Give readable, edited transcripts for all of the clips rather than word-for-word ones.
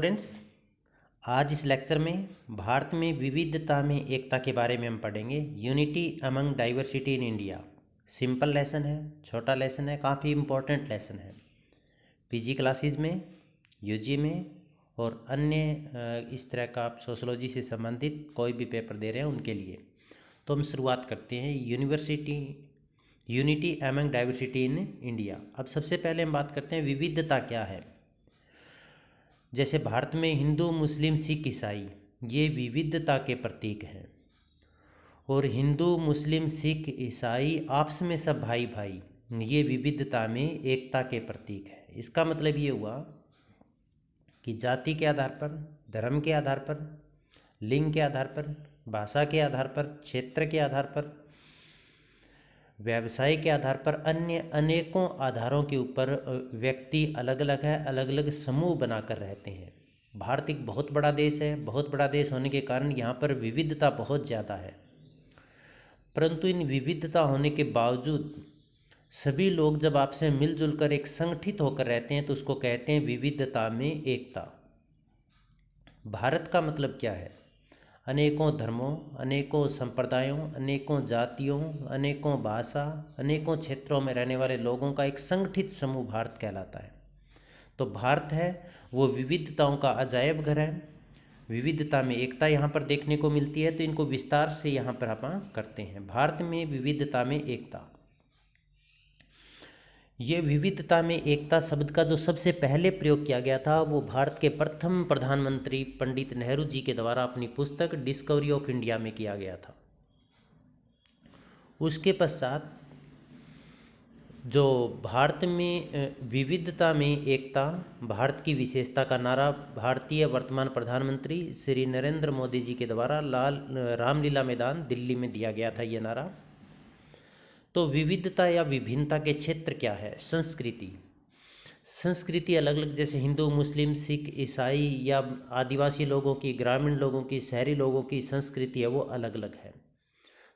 Friends, आज इस lecture में भारत में विविधता में एकता के बारे में हम पढ़ेंगे। Unity among diversity in India. Simple lesson है, छोटा लेसन है, काफ़ी इम्पोर्टेंट लेसन है। पीजी क्लासेस में, यूजी में और अन्य इस तरह का आप सोशोलॉजी से संबंधित कोई भी पेपर दे रहे हैं उनके लिए। तो हम शुरुआत करते हैं unity among diversity in India. अब सबसे पहले हम बात करते हैं विविधता क्या है। जैसे भारत में हिंदू, मुस्लिम, सिख, ईसाई ये विविधता के प्रतीक हैं और हिंदू, मुस्लिम, सिख, ईसाई आपस में सब भाई भाई, ये विविधता में एकता के प्रतीक है। इसका मतलब ये हुआ कि जाति के आधार पर, धर्म के आधार पर, लिंग के आधार पर, भाषा के आधार पर, क्षेत्र के आधार पर, व्यवसाय के आधार पर, अन्य अनेकों आधारों के ऊपर व्यक्ति अलग अलग है, अलग अलग समूह बनाकर रहते हैं। भारत एक बहुत बड़ा देश है। बहुत बड़ा देश होने के कारण यहाँ पर विविधता बहुत ज़्यादा है, परंतु इन विविधता होने के बावजूद सभी लोग जब आपसे मिलजुल कर एक संगठित होकर रहते हैं तो उसको कहते हैं विविधता में एकता। भारत का मतलब क्या है? अनेकों धर्मों, अनेकों संप्रदायों, अनेकों जातियों, अनेकों भाषा, अनेकों क्षेत्रों में रहने वाले लोगों का एक संगठित समूह भारत कहलाता है। तो भारत है वो विविधताओं का अजायब घर है। विविधता में एकता यहाँ पर देखने को मिलती है। तो इनको विस्तार से यहाँ पर हम करते हैं। भारत में विविधता में एकता। ये विविधता में एकता शब्द का जो सबसे पहले प्रयोग किया गया था वो भारत के प्रथम प्रधानमंत्री पंडित नेहरू जी के द्वारा अपनी पुस्तक डिस्कवरी ऑफ इंडिया में किया गया था। उसके पश्चात जो भारत में विविधता में एकता, भारत की विशेषता का नारा भारतीय वर्तमान प्रधानमंत्री श्री नरेंद्र मोदी जी के द्वारा रामलीला मैदान दिल्ली में दिया गया था ये नारा। तो विविधता या विभिन्नता के क्षेत्र क्या है? संस्कृति अलग अलग, जैसे हिंदू, मुस्लिम, सिख, ईसाई या आदिवासी लोगों की, ग्रामीण लोगों की, शहरी लोगों की संस्कृति है वो अलग अलग है।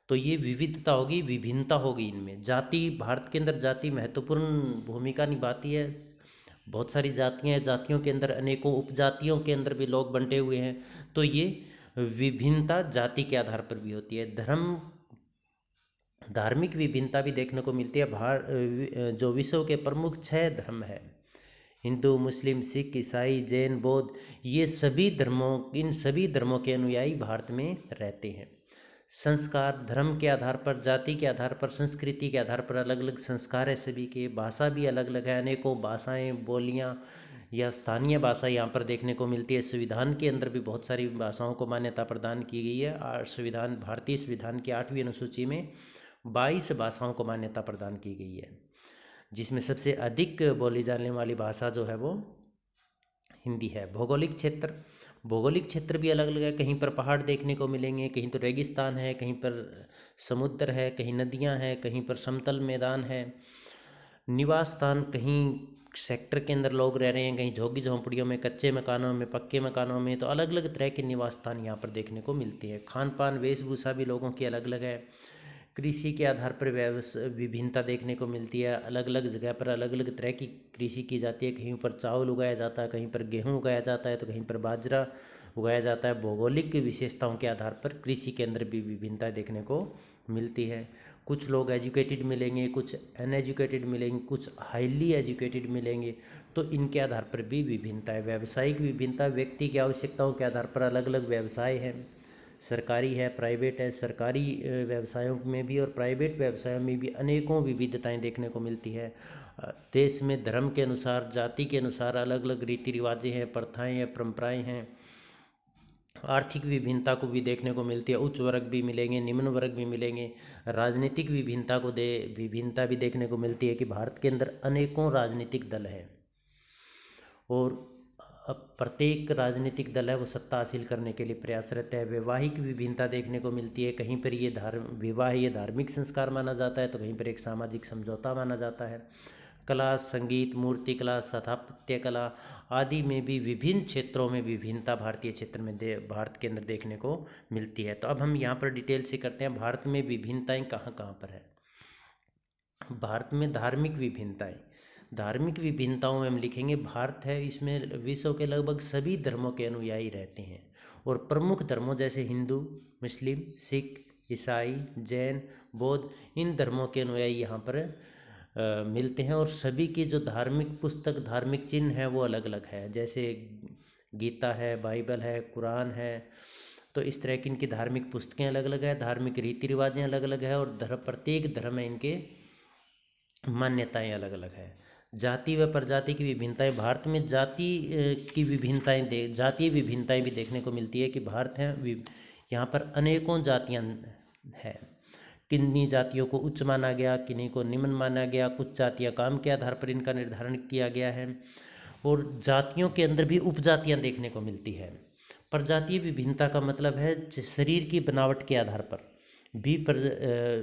तो ये विविधता होगी, विभिन्नता होगी इनमें। जाति, भारत के अंदर जाति महत्वपूर्ण भूमिका निभाती है। बहुत सारी जातियाँ हैं, जातियों के अंदर अनेकों उपजातियों के अंदर भी लोग बंटे हुए हैं। तो ये विभिन्नता जाति के आधार पर भी होती है। धार्मिक विभिन्नता भी देखने को मिलती है। जो विश्व के प्रमुख 6 धर्म है, हिंदू, मुस्लिम, सिख, ईसाई, जैन, बौद्ध, ये इन सभी धर्मों के अनुयायी भारत में रहते हैं। संस्कार धर्म के आधार पर, जाति के आधार पर, संस्कृति के आधार पर अलग अलग संस्कार है सभी के। भाषा भी अलग अलग है, अनेकों भाषाएं, बोलियां या स्थानीय भाषा यहाँ पर देखने को मिलती है। संविधान के अंदर भी बहुत सारी भाषाओं को मान्यता प्रदान की गई है। और भारतीय संविधान की 8वीं अनुसूची में 22 भाषाओं को मान्यता प्रदान की गई है, जिसमें सबसे अधिक बोली जाने वाली भाषा जो है वो हिंदी है। भौगोलिक क्षेत्र भी अलग अलग है। कहीं पर पहाड़ देखने को मिलेंगे, कहीं तो रेगिस्तान है, कहीं पर समुद्र है, कहीं नदियां हैं, कहीं पर समतल मैदान है। निवास स्थान, कहीं सेक्टर के अंदर लोग रह रहे हैं, कहीं झोगी झोंपड़ियों में, कच्चे मकानों में, पक्के मकानों में। तो अलग अलग तरह के निवास स्थान यहाँ पर देखने को मिलते हैं। खान पान, वेशभूषा भी लोगों की अलग अलग है। कृषि के आधार पर विभिन्नता देखने को मिलती है। अलग अलग जगह पर अलग अलग तरह की कृषि की जाती है। कहीं पर चावल उगाया जाता है, कहीं पर गेहूँ उगाया जाता है, तो कहीं पर बाजरा उगाया जाता है। भौगोलिक विशेषताओं के आधार पर कृषि के अंदर भी विभिन्नता देखने को मिलती है। कुछ लोग एजुकेटेड मिलेंगे, कुछ अनएजुकेटेड मिलेंगे, कुछ हाईली एजुकेटेड मिलेंगे। तो इनके आधार पर भी विभिन्नता है। व्यावसायिक विभिन्नता, व्यक्ति की आवश्यकताओं के आधार पर अलग अलग व्यवसाय हैं। सरकारी है, प्राइवेट है। सरकारी व्यवसायों में भी और प्राइवेट व्यवसायों में भी अनेकों विविधताएं देखने को मिलती है। देश में धर्म के अनुसार, जाति के अनुसार अलग अलग रीति रिवाजें हैं, प्रथाएं हैं, परंपराएं हैं। आर्थिक विभिन्नता को भी देखने को मिलती है। उच्च वर्ग भी मिलेंगे, निम्न वर्ग भी मिलेंगे। राजनीतिक विभिन्नता भी देखने को मिलती है कि भारत के अंदर अनेकों राजनीतिक दल हैं और अब प्रत्येक राजनीतिक दल है वो सत्ता हासिल करने के लिए प्रयासरत है। वैवाहिक विभिन्नता देखने को मिलती है। कहीं पर विवाह ये धार्मिक संस्कार माना जाता है, तो कहीं पर एक सामाजिक समझौता माना जाता है। कला, संगीत, मूर्ति कला, स्थापत्य कला आदि में भी विभिन्न क्षेत्रों में विभिन्नता भारत के अंदर देखने को मिलती है। तो अब हम यहाँ पर डिटेल से करते हैं भारत में विभिन्नताएं कहाँ कहाँ पर है। भारत में धार्मिक विभिन्नताएं, धार्मिक विभिन्नताओं में हम लिखेंगे भारत है, इसमें विश्व के लगभग सभी धर्मों के अनुयायी रहते हैं और प्रमुख धर्मों जैसे हिंदू, मुस्लिम, सिख, ईसाई, जैन, बौद्ध, इन धर्मों के अनुयायी यहाँ पर मिलते हैं। और सभी की जो धार्मिक पुस्तक, धार्मिक चिन्ह है वो अलग अलग है, जैसे गीता है, बाइबल है, कुरान है। तो इस तरह की इनकी धार्मिक पुस्तकें अलग अलग है, धार्मिक रीति रिवाजें अलग अलग है और प्रत्येक धर्म में इनके मान्यताएं अलग अलग है। जाति व प्रजाति की विभिन्नताएं, भारत में जाति की विभिन्नताएं जातीय विभिन्नताएं भी देखने को मिलती है कि भारत है यहाँ पर अनेकों जातियाँ हैं। किन्हीं जातियों को उच्च माना गया, किन्हीं को निम्न माना गया, कुछ जातियाँ काम के आधार पर इनका निर्धारण किया गया है और जातियों के अंदर भी उपजातियाँ देखने को मिलती है। प्रजातीय विभिन्नता का मतलब है शरीर की बनावट के आधार पर भी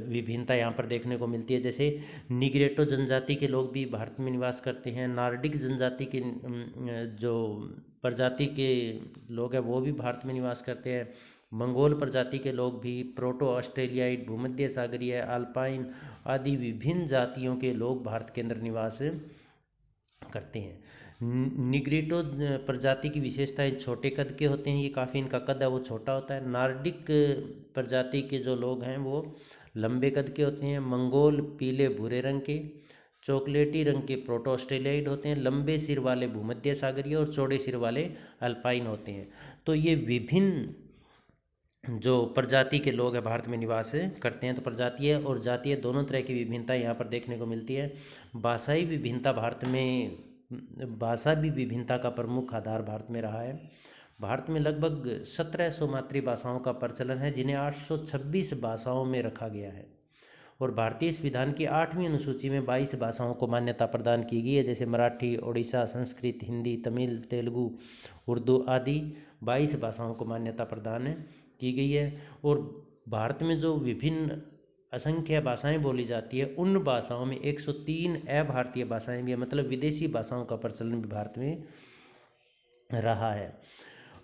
विभिन्नता यहाँ पर देखने को मिलती है। जैसे निग्रेटो जनजाति के लोग भी भारत में निवास करते हैं, नार्डिक जनजाति के जो प्रजाति के लोग हैं वो भी भारत में निवास करते हैं, मंगोल प्रजाति के लोग भी, प्रोटो ऑस्ट्रेलियाइड, भूमध्य सागरीय, अल्पाइन आदि विभिन्न जातियों के लोग भारत के अंदर निवास करते हैं। निग्रिटो प्रजाति की विशेषताएं छोटे कद के होते हैं, ये काफ़ी इनका कद है वो छोटा होता है। नार्डिक प्रजाति के जो लोग हैं वो लंबे कद के होते हैं। मंगोल पीले भूरे रंग के, चॉकलेटी रंग के प्रोटो ऑस्ट्रेलियाइड होते हैं। लंबे सिर वाले भूमध्य सागरीय और चौड़े सिर वाले अल्पाइन होते हैं। तो ये विभिन्न जो प्रजाति के लोग हैं भारत में निवास करते हैं। तो प्रजातीय और जातीय दोनों तरह की विभिन्नता यहाँ पर देखने को मिलती है। भाषाई विभिन्नता, भारत में भाषा भी विभिन्नता का प्रमुख आधार भारत में रहा है। भारत में लगभग 1700 मातृभाषाओं का प्रचलन है, जिन्हें 826 भाषाओं में रखा गया है और भारतीय संविधान की 8वीं अनुसूची में 22 भाषाओं को मान्यता प्रदान की गई है, जैसे मराठी, ओडिशा, संस्कृत, हिंदी, तमिल, तेलुगु, उर्दू आदि 22 भाषाओं को मान्यता प्रदान की गई है। और भारत में जो विभिन्न असंख्य भाषाएं बोली जाती है, उन भाषाओं में 103 अभारतीय भाषाएं भी है, मतलब विदेशी भाषाओं का प्रचलन भी भारत में रहा है।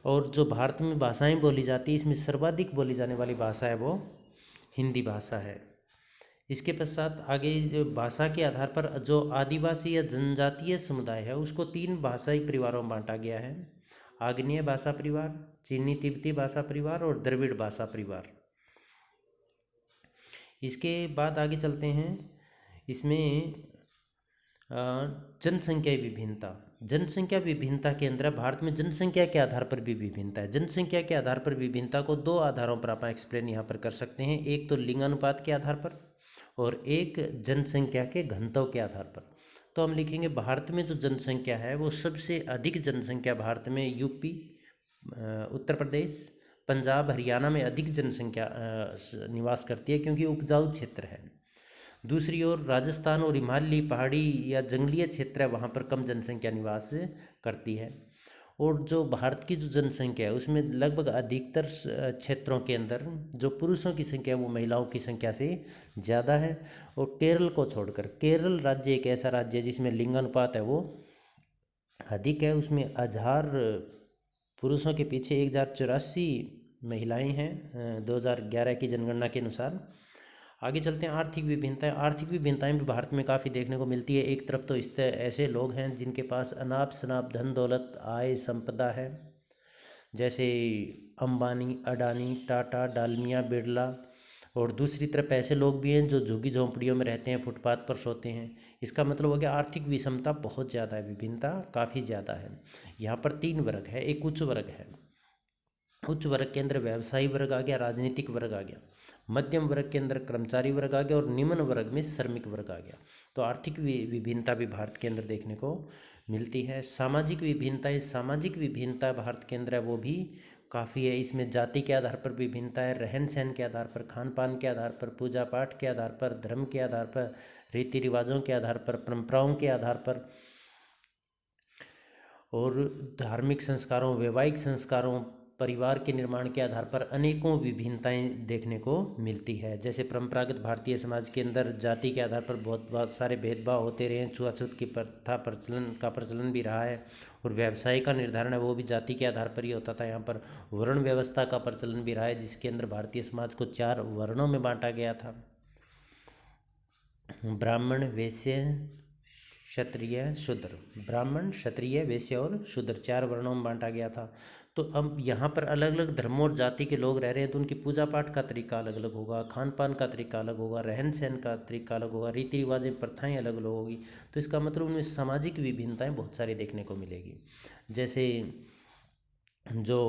और जो भारत में भाषाएं बोली जाती है, इसमें सर्वाधिक बोली जाने वाली भाषा है वो हिंदी भाषा है। इसके पश्चात आगे भाषा के आधार पर जो आदिवासी या जनजातीय समुदाय है उसको 3 भाषाई परिवारों में बांटा गया है: आग्नेय भाषा परिवार, चीनी तिब्बती भाषा परिवार और द्रविड़ भाषा परिवार। इसके बाद आगे चलते हैं। इसमें जनसंख्या विभिन्नता, जनसंख्या विभिन्नता के अंदर भारत में जनसंख्या के आधार पर भी विभिन्नता है। जनसंख्या के आधार पर विभिन्नता को 2 आधारों पर आप एक्सप्लेन यहाँ पर कर सकते हैं, एक तो लिंगानुपात के आधार पर और एक जनसंख्या के घनत्व के आधार पर। तो हम लिखेंगे भारत में जो जनसंख्या है वो सबसे अधिक जनसंख्या भारत में यूपी, उत्तर प्रदेश, पंजाब, हरियाणा में अधिक जनसंख्या निवास करती है क्योंकि उपजाऊ क्षेत्र है। दूसरी ओर राजस्थान और हिमालयी पहाड़ी या जंगलीय क्षेत्र है, वहाँ पर कम जनसंख्या निवास करती है। और जो भारत की जो जनसंख्या है उसमें लगभग अधिकतर क्षेत्रों के अंदर जो पुरुषों की संख्या है वो महिलाओं की संख्या से ज़्यादा है। और केरल को छोड़कर, केरल राज्य एक ऐसा राज्य है जिसमें लिंगानुपात है वो अधिक है, उसमें 1000 पुरुषों के पीछे 1084 महिलाएं हैं 2011 की जनगणना के अनुसार। आगे चलते हैं आर्थिक विभिन्नताएं। आर्थिक विभिन्नताएं भी भारत में काफ़ी देखने को मिलती है। एक तरफ तो इस ऐसे लोग हैं जिनके पास अनाप शनाप धन दौलत आय संपदा है, जैसे अंबानी, अडानी, टाटा, डालमिया, बिरला। और दूसरी तरफ ऐसे लोग भी हैं जो झुग्गी झोंपड़ियों में रहते हैं, फुटपाथ पर सोते हैं। इसका मतलब हो गया आर्थिक विषमता बहुत ज़्यादा है, विभिन्नता काफ़ी ज़्यादा है। यहाँ पर 3 वर्ग है। एक उच्च वर्ग है, उच्च वर्ग के अंदर व्यवसायी वर्ग आ गया, राजनीतिक वर्ग आ गया। मध्यम वर्ग के अंदर कर्मचारी वर्ग आ गया और निम्न वर्ग में श्रमिक वर्ग आ गया। तो आर्थिक विभिन्नता भी भारत के अंदर देखने को मिलती है। सामाजिक विभिन्नताएं, सामाजिक विभिन्नता भारत के अंदर है वो भी काफ़ी है। इसमें जाति के आधार पर विभिन्नता है, रहन सहन के आधार पर, खान पान के आधार पर, पूजा पाठ के आधार पर, धर्म के आधार पर, रीति रिवाजों के आधार पर, परंपराओं के आधार पर और धार्मिक संस्कारों, वैवाहिक संस्कारों, परिवार के निर्माण के आधार पर अनेकों विभिन्नताएं देखने को मिलती है। जैसे परंपरागत भारतीय समाज के अंदर जाति के आधार पर बहुत सारे भेदभाव होते रहे हैं, छुआछूत की प्रथा प्रचलन भी रहा है। और व्यवसाय का निर्धारण है वो भी जाति के आधार पर ही होता था। यहाँ पर वर्ण व्यवस्था का प्रचलन भी रहा है, जिसके अंदर भारतीय समाज को 4 वर्णों में बांटा गया था: ब्राह्मण, वैश्य, क्षत्रिय शूद्र, ब्राह्मण क्षत्रिय वैश्य और शूद्र 4 वर्णों में बांटा गया था। तो अब यहाँ पर अलग अलग धर्मों और जाति के लोग रह रहे हैं, तो उनकी पूजा पाठ का तरीका अलग अलग होगा, खान पान का तरीका अलग होगा, रहन सहन का तरीका अलग होगा, रीति रिवाजें प्रथाएं अलग अलग होगी। तो इसका मतलब उनमें सामाजिक विभिन्नताएं बहुत सारी देखने को मिलेगी। जैसे जो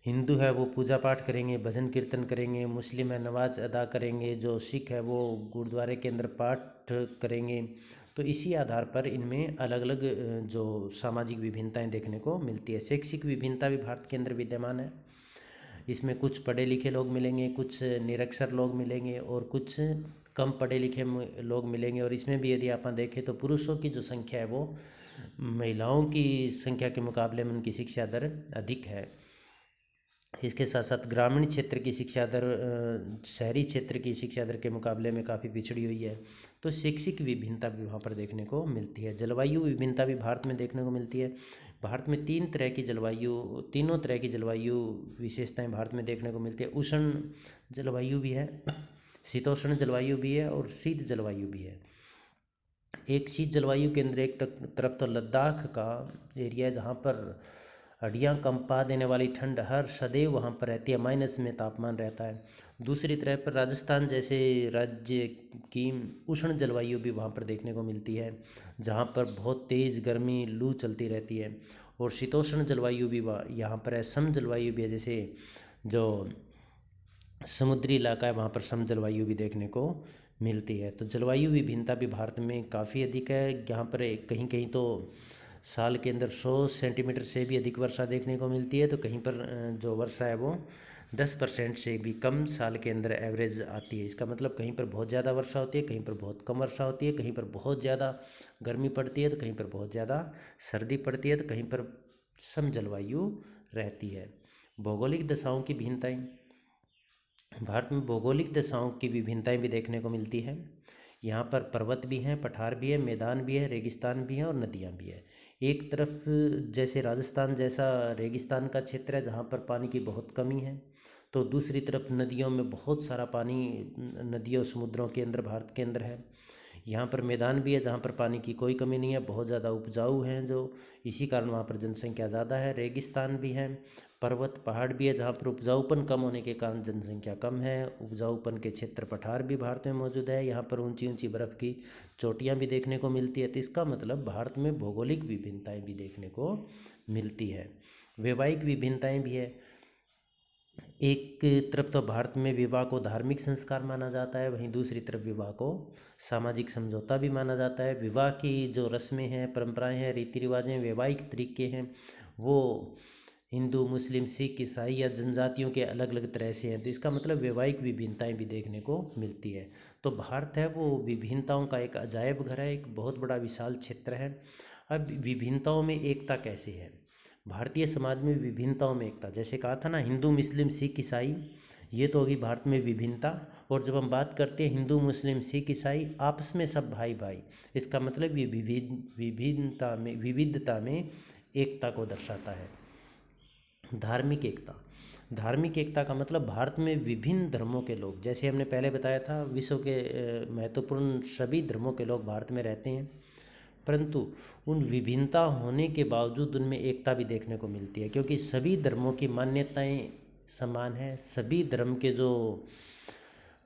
हिंदू है वो पूजा पाठ करेंगे, भजन कीर्तन करेंगे, मुस्लिम है नमाज अदा करेंगे, जो सिख है वो गुरुद्वारे के अंदर पाठ करेंगे। तो इसी आधार पर इनमें अलग अलग जो सामाजिक विभिन्नताएं देखने को मिलती है। शैक्षिक विभिन्नता भी भारत के अंदर विद्यमान है। इसमें कुछ पढ़े लिखे लोग मिलेंगे, कुछ निरक्षर लोग मिलेंगे और कुछ कम पढ़े लिखे लोग मिलेंगे। और इसमें भी यदि आप देखें तो पुरुषों की जो संख्या है वो महिलाओं की संख्या के मुकाबले में उनकी शिक्षा दर अधिक है। इसके साथ साथ ग्रामीण क्षेत्र की शिक्षा दर शहरी क्षेत्र की शिक्षा दर के मुकाबले में काफ़ी पिछड़ी हुई है। तो शैक्षिक विभिन्नता भी वहाँ पर देखने को मिलती है। जलवायु विभिन्नता भी भारत में देखने को मिलती है। भारत में तीनों तरह की जलवायु विशेषताएं भारत में देखने को मिलती है। उष्ण जलवायु भी है, शीतोष्ण जलवायु भी है और शीत जलवायु भी है। एक शीत जलवायु के अंदर एक तरफ तो लद्दाख का एरिया है जहाँ पर हड्डियाँ कंपा देने वाली ठंड हर सदैव वहाँ पर रहती है, माइनस में तापमान रहता है। दूसरी तरफ पर राजस्थान जैसे राज्य की उष्ण जलवायु भी वहाँ पर देखने को मिलती है, जहाँ पर बहुत तेज़ गर्मी लू चलती रहती है। और शीतोष्ण जलवायु भी यहाँ पर है, सम जलवायु भी है, जैसे जो समुद्री इलाका है वहाँ पर सम जलवायु भी देखने को मिलती है। तो जलवायु विभिन्नता भी भारत में काफ़ी अधिक है। यहाँ पर कहीं कहीं तो साल के अंदर 100 सेंटीमीटर से भी अधिक वर्षा देखने को मिलती है, तो कहीं पर जो वर्षा है वो 10% से भी कम साल के अंदर एवरेज आती है। इसका मतलब कहीं पर बहुत ज़्यादा वर्षा होती है, कहीं पर बहुत कम वर्षा होती है, कहीं पर बहुत ज़्यादा गर्मी पड़ती है तो कहीं पर बहुत ज़्यादा सर्दी पड़ती है, तो कहीं पर सम जलवायु रहती है। भौगोलिक दशाओं की भिन्नताएँ, भारत में भौगोलिक दशाओं की विभिन्नताएं भी देखने को मिलती है। यहाँ पर पर्वत भी हैं, पठार भी है, मैदान भी है, रेगिस्तान भी है और नदियाँ भी है। एक तरफ जैसे राजस्थान जैसा रेगिस्तान का क्षेत्र है जहाँ पर पानी की बहुत कमी है, तो दूसरी तरफ नदियों में बहुत सारा पानी नदियों समुद्रों के अंदर भारत के अंदर है। यहाँ पर मैदान भी है जहाँ पर पानी की कोई कमी नहीं है, बहुत ज़्यादा उपजाऊ हैं जो, इसी कारण वहाँ पर जनसंख्या ज़्यादा है। रेगिस्तान भी है, पर्वत पहाड़ भी है जहाँ पर उपजाऊपन कम होने के कारण जनसंख्या कम है। उपजाऊपन के क्षेत्र पठार भी भारत में मौजूद है, यहाँ पर ऊंची ऊंची बर्फ़ की चोटियाँ भी देखने को मिलती है। तो इसका मतलब भारत में भौगोलिक विभिन्नताएं भी देखने को मिलती है। वैवाहिक विभिन्नताएं भी है। एक तरफ तो भारत में विवाह को धार्मिक संस्कार माना जाता है, वहीं दूसरी तरफ विवाह को सामाजिक समझौता भी माना जाता है। विवाह की जो रस्में हैं, परंपराएं हैं, रीति रिवाज हैं, वैवाहिक तरीके हैं, वो हिंदू मुस्लिम सिख ईसाई या जनजातियों के अलग अलग तरह से हैं। तो इसका मतलब वैवाहिक विभिन्नताएं भी देखने को मिलती है। तो भारत है वो विभिन्नताओं का एक अजायब घर है, एक बहुत बड़ा विशाल क्षेत्र है। अब विभिन्नताओं में एकता कैसे है? भारतीय समाज में विभिन्नताओं में एकता, जैसे कहा था ना हिंदू मुस्लिम सिख ईसाई, ये तो होगी भारत में विभिन्नता। और जब हम बात करते हैं हिंदू मुस्लिम सिख ईसाई आपस में सब भाई भाई, इसका मतलब ये विविधता में एकता को दर्शाता है। धार्मिक एकता, धार्मिक एकता का मतलब भारत में विभिन्न धर्मों के लोग, जैसे हमने पहले बताया था विश्व के महत्वपूर्ण सभी धर्मों के लोग भारत में रहते हैं, परंतु उन विभिन्नता होने के बावजूद उनमें एकता भी देखने को मिलती है, क्योंकि सभी धर्मों की मान्यताएं समान हैं। सभी धर्म के जो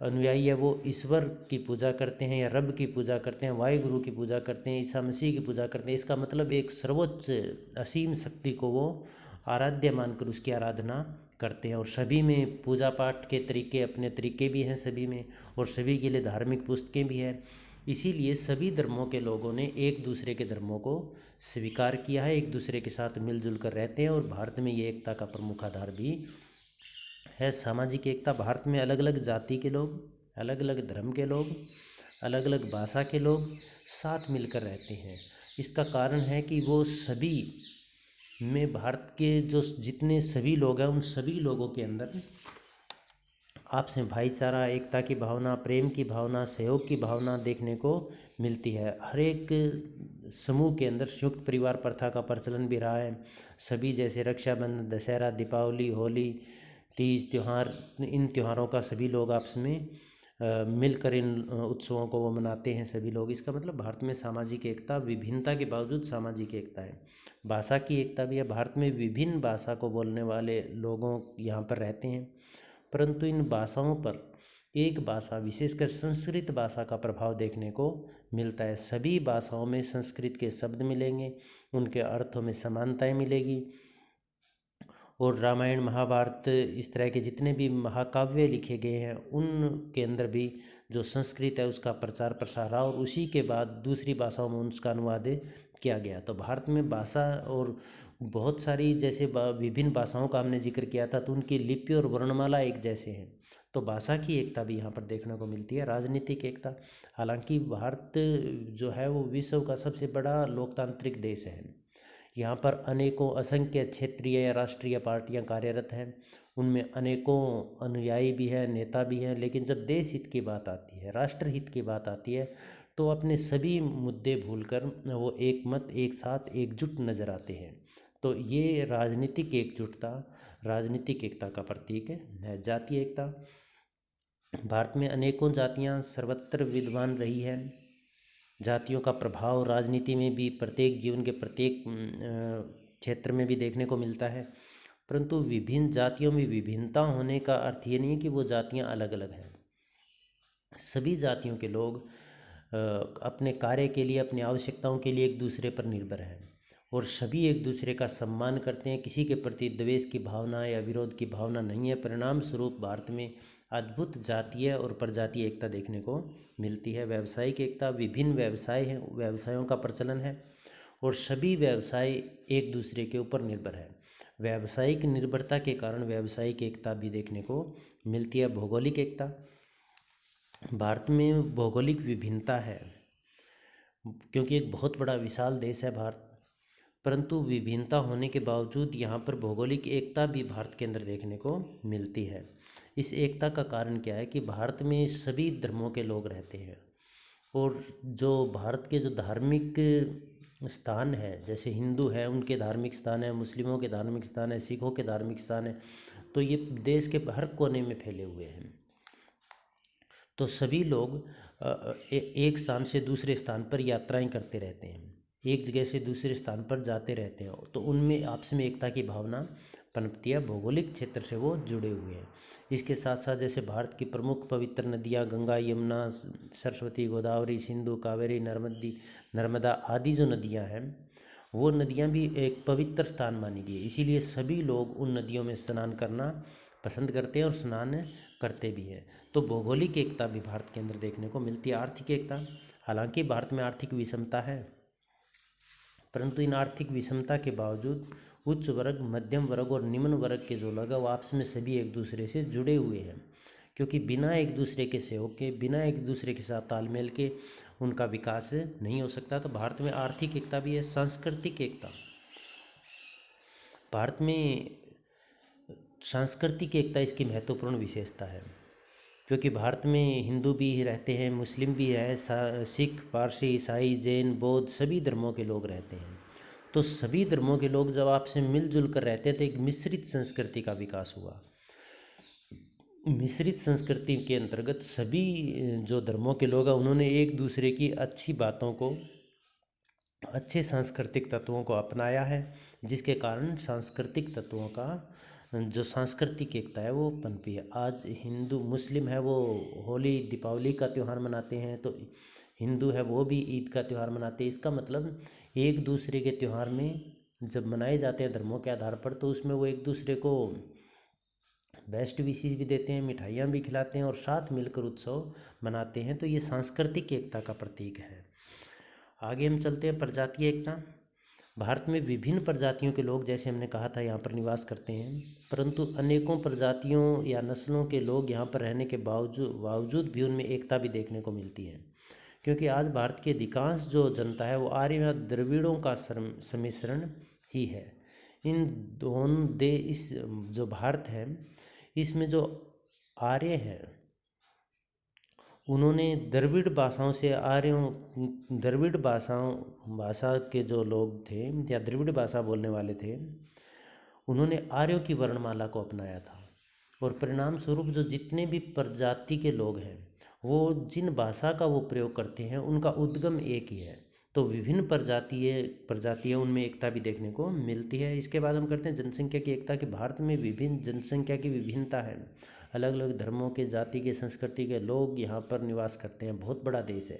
अनुयायी है वो ईश्वर की पूजा करते हैं या रब की पूजा करते हैं, वाहिगुरु की पूजा करते हैं, ईसा मसीह की पूजा करते हैं। इसका मतलब एक सर्वोच्च असीम शक्ति को वो आराध्य मानकर उसकी आराधना करते हैं। और सभी में पूजा पाठ के तरीके अपने तरीके भी हैं सभी में, और सभी के लिए धार्मिक पुस्तकें भी हैं। इसीलिए सभी धर्मों के लोगों ने एक दूसरे के धर्मों को स्वीकार किया है, एक दूसरे के साथ मिलजुल कर रहते हैं। और भारत में ये एकता का प्रमुख आधार भी है। सामाजिक एकता, भारत में अलग अलग जाति के लोग, अलग अलग धर्म के लोग, अलग अलग भाषा के लोग साथ मिलकर रहते हैं। इसका कारण है कि वो सभी में भारत के जो जितने सभी लोग हैं उन सभी लोगों के अंदर आपस में भाईचारा, एकता की भावना, प्रेम की भावना, सहयोग की भावना देखने को मिलती है। हर एक समूह के अंदर संयुक्त परिवार प्रथा का प्रचलन भी रहा है। सभी जैसे रक्षाबंधन, दशहरा, दीपावली, होली, तीज त्यौहार, इन त्योहारों का सभी लोग आपस में मिलकर इन उत्सवों को वो मनाते हैं सभी लोग। इसका मतलब भारत में सामाजिक एकता, विभिन्नता के बावजूद सामाजिक एकता है। भाषा की एकता भी है। भारत में विभिन्न भाषा को बोलने वाले लोगों यहाँ पर रहते हैं, परंतु इन भाषाओं पर एक भाषा, विशेषकर संस्कृत भाषा का प्रभाव देखने को मिलता है। सभी भाषाओं में संस्कृत के शब्द मिलेंगे, उनके अर्थों में समानताएं मिलेगी। और रामायण, महाभारत, इस तरह के जितने भी महाकाव्य लिखे गए हैं उनके अंदर भी जो संस्कृत है उसका प्रचार प्रसार रहा, और उसी के बाद दूसरी भाषाओं में उसका अनुवाद किया गया। तो भारत में भाषा और बहुत सारी, जैसे विभिन्न भाषाओं का हमने जिक्र किया था, तो उनकी लिपि और वर्णमाला एक जैसे हैं। तो भाषा की एकता भी यहाँ पर देखने को मिलती है। राजनीतिक एकता, हालांकि भारत जो है वो विश्व का सबसे बड़ा लोकतांत्रिक देश है। यहाँ पर अनेकों असंख्य क्षेत्रीय या राष्ट्रीय पार्टियाँ कार्यरत हैं, उनमें अनेकों अनुयायी भी हैं, नेता भी हैं। लेकिन जब देश हित की बात आती है, राष्ट्र हित की बात आती है, तो अपने सभी मुद्दे भूलकर वो एक मत, एक साथ, एकजुट नज़र आते हैं। तो ये राजनीतिक एकजुटता, राजनीतिक एकता का प्रतीक है। जातीय एकता, भारत में अनेकों जातियाँ सर्वत्र विद्यमान रही हैं। जातियों का प्रभाव राजनीति में भी प्रत्येक जीवन के प्रत्येक क्षेत्र में भी देखने को मिलता है। परंतु विभिन्न जातियों में विभिन्नता होने का अर्थ ये नहीं है कि वो जातियाँ अलग अलग हैं। सभी जातियों के लोग अपने कार्य के लिए, अपनी आवश्यकताओं के लिए एक दूसरे पर निर्भर हैं, और सभी एक दूसरे का सम्मान करते हैं। किसी के प्रति द्वेष की भावना या विरोध की भावना नहीं है। परिणाम स्वरूप भारत में अद्भुत जातीय और प्रजातीय एकता देखने को मिलती है। व्यावसायिक एकता, विभिन्न व्यवसाय हैं, व्यवसायों का प्रचलन है, और सभी व्यवसाय एक दूसरे के ऊपर निर्भर है। व्यावसायिक निर्भरता के कारण व्यावसायिक एकता भी देखने को मिलती है। भौगोलिक एकता, भारत में भौगोलिक विभिन्नता है, क्योंकि एक बहुत बड़ा विशाल देश है भारत, परंतु विभिन्नता होने के बावजूद यहाँ पर भौगोलिक एकता भी भारत के अंदर देखने को मिलती है। इस एकता का कारण क्या है कि भारत में सभी धर्मों के लोग रहते हैं, और जो भारत के जो धार्मिक स्थान है, जैसे हिंदू है उनके धार्मिक स्थान है, मुस्लिमों के धार्मिक स्थान है, सिखों के धार्मिक स्थान है, तो ये देश के हर कोने में फैले हुए हैं। तो सभी लोग एक स्थान से दूसरे स्थान पर यात्राएं करते रहते हैं, एक जगह से दूसरे स्थान पर जाते रहते हैं, तो उनमें आपस में एकता की भावना पनपती है। भौगोलिक क्षेत्र से वो जुड़े हुए हैं। इसके साथ साथ जैसे भारत की प्रमुख पवित्र नदियाँ गंगा, यमुना, सरस्वती, गोदावरी, सिंधु, कावेरी, नर्मदा आदि जो नदियाँ हैं, वो नदियाँ भी एक पवित्र स्थान मानी गई है। इसीलिए सभी लोग उन नदियों में स्नान करना पसंद करते हैं और स्नान करते भी हैं। तो भौगोलिक एकता भी भारत के अंदर देखने को मिलती है। आर्थिक एकता, हालांकि भारत में आर्थिक विषमता है, परंतु इन आर्थिक विषमता के बावजूद उच्च वर्ग, मध्यम वर्ग और निम्न वर्ग के जो लोग हैं वो आपस में सभी एक दूसरे से जुड़े हुए हैं, क्योंकि बिना एक दूसरे के सहयोग के, बिना एक दूसरे के साथ तालमेल के उनका विकास नहीं हो सकता। तो भारत में आर्थिक एकता भी है। सांस्कृतिक एकता, भारत में सांस्कृतिक एकता इसकी महत्वपूर्ण विशेषता है, क्योंकि भारत में हिंदू भी रहते हैं, मुस्लिम भी है, सिख, पारसी, ईसाई, जैन, बौद्ध, सभी धर्मों के लोग रहते हैं। तो सभी धर्मों के लोग जब आपसे मिलजुल कर रहते हैं तो एक मिश्रित संस्कृति का विकास हुआ। मिश्रित संस्कृति के अंतर्गत सभी जो धर्मों के लोग हैं उन्होंने एक दूसरे की अच्छी बातों को, अच्छे सांस्कृतिक तत्वों को अपनाया है, जिसके कारण सांस्कृतिक तत्वों का जो सांस्कृतिक एकता है वो पनपी है। आज हिंदू मुस्लिम है वो होली, दीपावली का त्यौहार मनाते हैं, तो हिंदू है वो भी ईद का त्यौहार मनाते हैं। इसका मतलब एक दूसरे के त्यौहार में जब मनाए जाते हैं धर्मों के आधार पर, तो उसमें वो एक दूसरे को बेस्ट विशेस भी देते हैं, मिठाइयाँ भी खिलाते हैं और साथ मिलकर उत्सव मनाते हैं। तो ये सांस्कृतिक एकता का प्रतीक है। आगे हम चलते हैं। प्रजातीय एकता, भारत में विभिन्न प्रजातियों के लोग, जैसे हमने कहा था, यहाँ पर निवास करते हैं, परंतु अनेकों प्रजातियों या नस्लों के लोग यहाँ पर रहने के बावजूद भी उनमें एकता भी देखने को मिलती है, क्योंकि आज भारत की अधिकांश जो जनता है वो आर्य या द्रविड़ों का सम्मिश्रण ही है। इन दोनों इस जो भारत है इसमें जो आर्य हैं उन्होंने द्रविड़ भाषाओं से द्रविड़ भाषा के जो लोग थे या द्रविड़ भाषा बोलने वाले थे, उन्होंने आर्यों की वर्णमाला को अपनाया था, और परिणाम स्वरूप जो जितने भी प्रजाति के लोग हैं वो जिन भाषा का वो प्रयोग करते हैं उनका उद्गम एक ही है। तो विभिन्न प्रजातियाँ उनमें एकता भी देखने को मिलती है। इसके बाद हम करते हैं जनसंख्या की एकता कि भारत में विभिन्न जनसंख्या की विभिन्नता है। अलग अलग धर्मों के, जाति के, संस्कृति के लोग यहाँ पर निवास करते हैं। बहुत बड़ा देश है,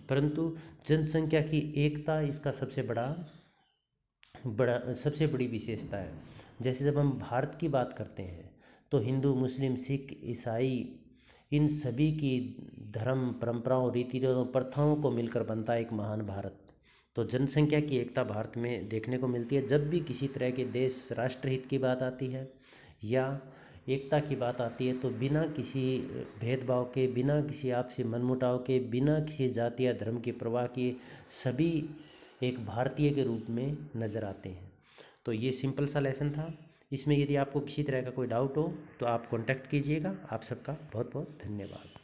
परंतु जनसंख्या की एकता इसका सबसे बड़ी विशेषता है। जैसे जब हम भारत की बात करते हैं तो हिंदू, मुस्लिम, सिख, ईसाई, इन सभी की धर्म, परंपराओं, रीति रिवाजों, प्रथाओं को मिलकर बनता है एक महान भारत। तो जनसंख्या की एकता भारत में देखने को मिलती है। जब भी किसी तरह के देश राष्ट्रहित की बात आती है या एकता की बात आती है तो बिना किसी भेदभाव के, बिना किसी आपसी मनमुटाव के, बिना किसी जाति या धर्म की परवाह किए सभी एक भारतीय के रूप में नज़र आते हैं। तो ये सिंपल सा लेसन था। इसमें यदि आपको किसी तरह का कोई डाउट हो तो आप कांटेक्ट कीजिएगा। आप सबका बहुत बहुत धन्यवाद।